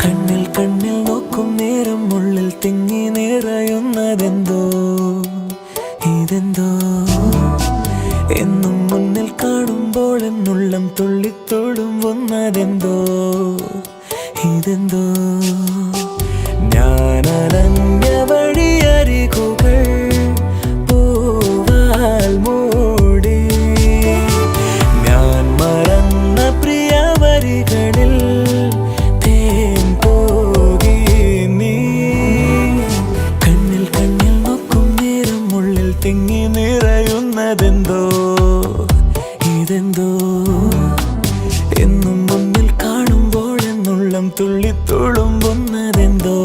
കണ്ണിൽ കണ്ണിൽ നോക്കും നേരം ഉള്ളിൽ തിങ്ങി നിറയുന്നതെന്തോ ഇതെന്തോ എന്നും മുന്നിൽ കാണുമ്പോൾ എന്നുള്ളം തുള്ളിത്തുളുമ്പുന്നതെന്തോ ഇതെന്തോ ഞാനലഞ്ഞ വഴിയരികുകൾ പൂവാൽ മൂടി ഞാൻ മറന്ന പ്രിയ വരികളിൽ തേൻ പോകി നീ കണ്ണിൽ കണ്ണിൽ നോക്കും നേരം ഉള്ളിൽ തിങ്ങി നിറയുന്നതെന്തോ ഇതെന്തോ എന്നും മുന്നിൽ കാണുമ്പോൾ എന്നുള്ളം തുള്ളിത്തുളുമ്പുന്നതെന്തോ